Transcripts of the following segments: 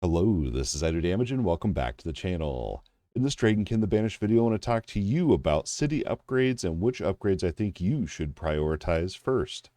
Hello, this is Idodmg and welcome back to the channel. In this Dragonkin the Banished video, I want to talk to you about city upgrades and which upgrades I think you should prioritize first.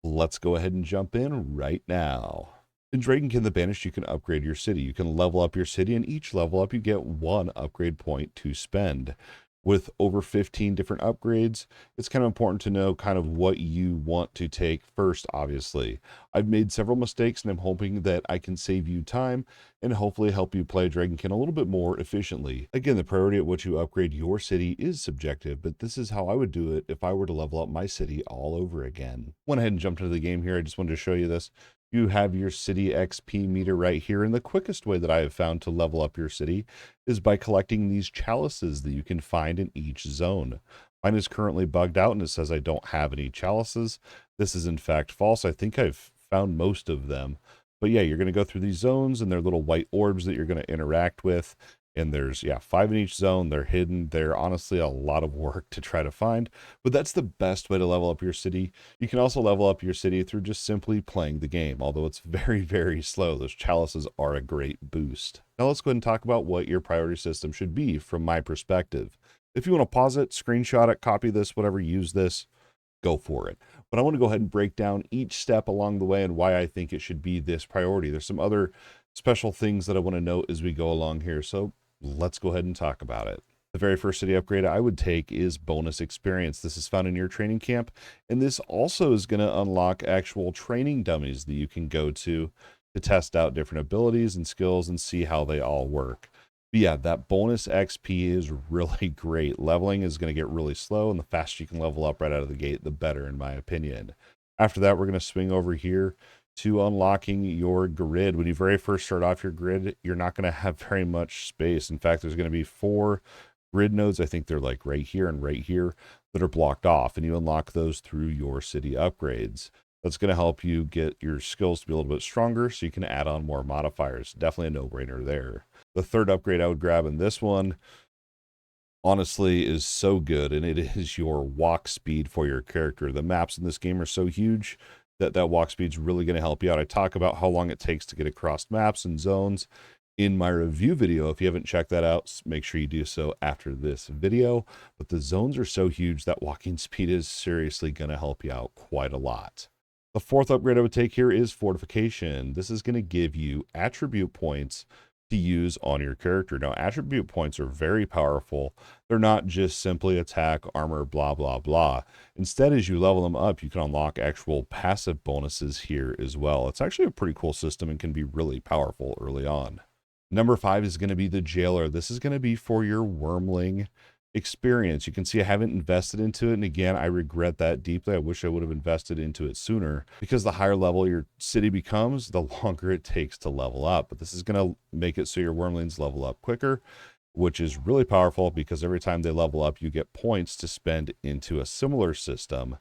Let's go ahead and jump in right now. In Dragonkin the Banished, you can upgrade your city. You can level up your city, and each level up you get one upgrade point to spend. With over 15 different upgrades, it's kind of important to know kind of what you want to take first, obviously. I've made several mistakes, and I'm hoping that I can save you time and hopefully help you play Dragonkin a little bit more efficiently. Again, the priority at which you upgrade your city is subjective, but this is how I would do it if I were to level up my city all over again. Went ahead and jumped into the game here. I just wanted to show you this. You have your city XP meter right here, and the quickest way that I have found to level up your city is by collecting these chalices that you can find in each zone. Mine is currently bugged out and it says I don't have any chalices. This is in fact false. I think I've found most of them. But yeah, you're going to go through these zones and they're little white orbs that you're going to interact with. And there's, 5 in each zone. They're hidden. They're honestly a lot of work to try to find, but that's the best way to level up your city. You can also level up your city through just simply playing the game, although it's very, very slow. Those chalices are a great boost. Now let's go ahead and talk about what your priority system should be from my perspective. If you want to pause it, screenshot it, copy this, whatever, use this, go for it. But I want to go ahead and break down each step along the way and why I think it should be this priority. There's some other special things that I want to note as we go along here. So let's go ahead and talk about it. The very first city upgrade I would take is bonus experience. This is found in your training camp, and this also is going to unlock actual training dummies that you can go to test out different abilities and skills and see how they all work. But yeah, that bonus XP is really great. Leveling is going to get really slow, and the faster you can level up right out of the gate, the better, in my opinion. After that, we're going to swing over here to unlocking your grid. When you very first start off your grid, you're not going to have very much space. In fact, there's going to be 4 grid nodes. I think they're like right here and right here that are blocked off, and you unlock those through your city upgrades. That's going to help you get your skills to be a little bit stronger so you can add on more modifiers. Definitely a no-brainer there. The third upgrade I would grab in this one, honestly, is so good, and it is your walk speed for your character. The maps in this game are so huge that walk speed is really going to help you out. I talk about how long it takes to get across maps and zones in my review video. If you haven't checked that out, make sure you do so after this video. But the zones are so huge that walking speed is seriously going to help you out quite a lot. The fourth upgrade I would take here is fortification. This is going to give you attribute points to use on your character. Now, attribute points are very powerful. They're not just simply attack, armor, blah, blah, blah. Instead, as you level them up, you can unlock actual passive bonuses here as well. It's actually a pretty cool system and can be really powerful early on. Number 5 is going to be the jailer. This is going to be for your wormling experience. You can see I haven't invested into it, and again, I regret that deeply. I wish I would have invested into it sooner, because the higher level your city becomes, the longer it takes to level up. But this is going to make it so your wormlings level up quicker, which is really powerful, because every time they level up, you get points to spend into a similar system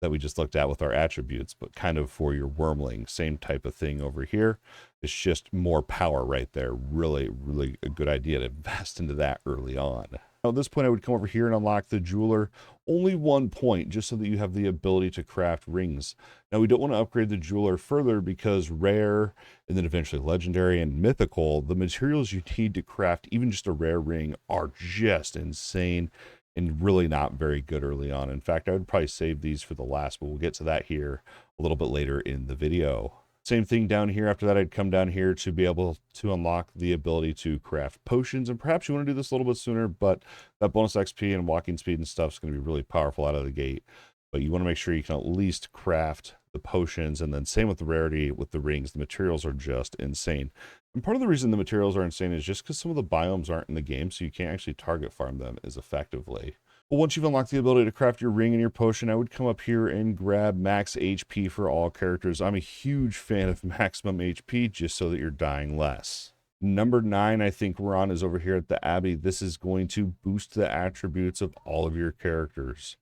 that we just looked at with our attributes, but kind of for your wormling. Same type of thing over here. It's just more power right there. Really, really a good idea to invest into that early on. Now, at this point, I would come over here and unlock the jeweler. Only 1 point, just so that you have the ability to craft rings. Now, we don't want to upgrade the jeweler further, because rare, and then eventually legendary and mythical, the materials you need to craft even just a rare ring are just insane and really not very good early on. In fact, I would probably save these for the last, but we'll get to that here a little bit later in the video. Same thing down here. After that, I'd come down here to be able to unlock the ability to craft potions. And perhaps you want to do this a little bit sooner, but that bonus XP and walking speed and stuff is going to be really powerful out of the gate. But you want to make sure you can at least craft the potions, and then same with the rarity with the rings. The materials are just insane. And part of the reason the materials are insane is just because some of the biomes aren't in the game, so you can't actually target farm them as effectively. Well, once you've unlocked the ability to craft your ring and your potion, I would come up here and grab max HP for all characters. I'm a huge fan of maximum HP, just so that you're dying less. Number 9, I think we're on, is over here at the Abbey. This is going to boost the attributes of all of your characters.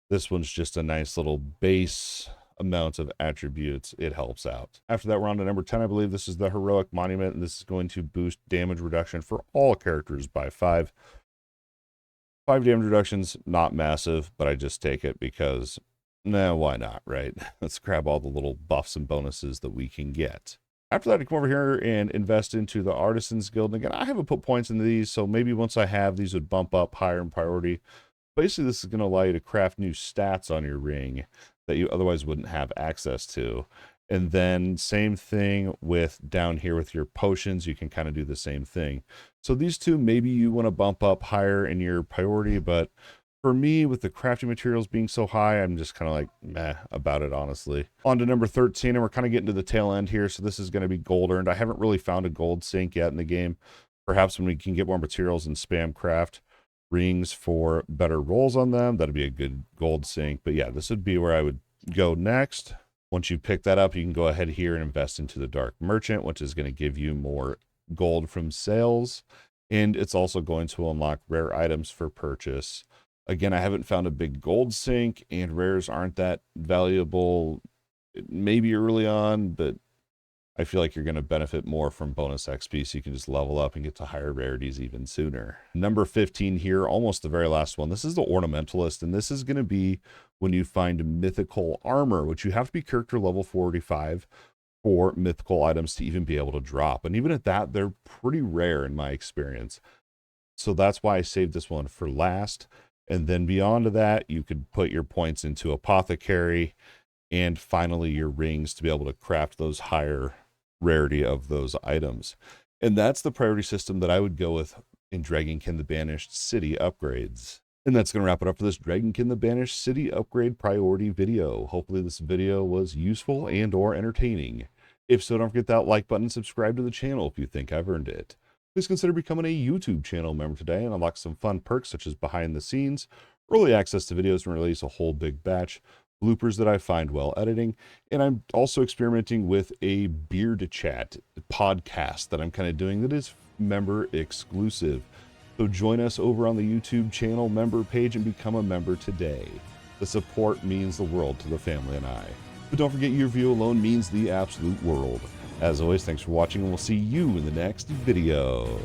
This one's just a nice little base amount of attributes. It helps out. After that, we're on to number 10. I believe this is the Heroic Monument, and this is going to boost damage reduction for all characters by 5. 5 damage reductions, not massive, but I just take it because, why not, right? Let's grab all the little buffs and bonuses that we can get. After that, I come over here and invest into the Artisans Guild. And again, I haven't put points into these, so maybe once I have, these would bump up higher in priority. Basically, this is going to allow you to craft new stats on your ring that you otherwise wouldn't have access to. And then same thing with down here with your potions, you can kind of do the same thing. So these two, maybe you want to bump up higher in your priority, but for me, with the crafting materials being so high, I'm just kind of like meh about it, honestly. On to number 13, and we're kind of getting to the tail end here, so this is going to be gold earned. I haven't really found a gold sink yet in the game. Perhaps when we can get more materials and spam craft rings for better rolls on them, that'd be a good gold sink. But yeah, this would be where I would go next. Once you pick that up, you can go ahead here and invest into the Dark Merchant, which is going to give you more gold from sales. And it's also going to unlock rare items for purchase. Again, I haven't found a big gold sink, and rares aren't that valuable maybe early on, but I feel like you're going to benefit more from bonus XP, so you can just level up and get to higher rarities even sooner. Number 15 here, almost the very last one. This is the Ornamentalist, and this is going to be when you find mythical armor, which you have to be character level 45 for mythical items to even be able to drop. And even at that, they're pretty rare in my experience. So that's why I saved this one for last. And then beyond that, you could put your points into Apothecary and finally your rings to be able to craft those higher rarity of those items. And that's the priority system that I would go with in Dragonkin the Banished City upgrades. And that's going to wrap it up for this Dragonkin the Banished City upgrade priority video. Hopefully this video was useful and or entertaining. If so, don't forget that like button and subscribe to the channel if you think I've earned it. Please consider becoming a YouTube channel member today and unlock some fun perks such as behind the scenes, early access to videos and release a whole big batch, bloopers that I find while editing, and I'm also experimenting with a Beard Chat podcast that I'm kind of doing that is member exclusive. So join us over on the YouTube channel member page and become a member today. The support means the world to the family and I. But don't forget, your view alone means the absolute world. As always, thanks for watching, and we'll see you in the next video.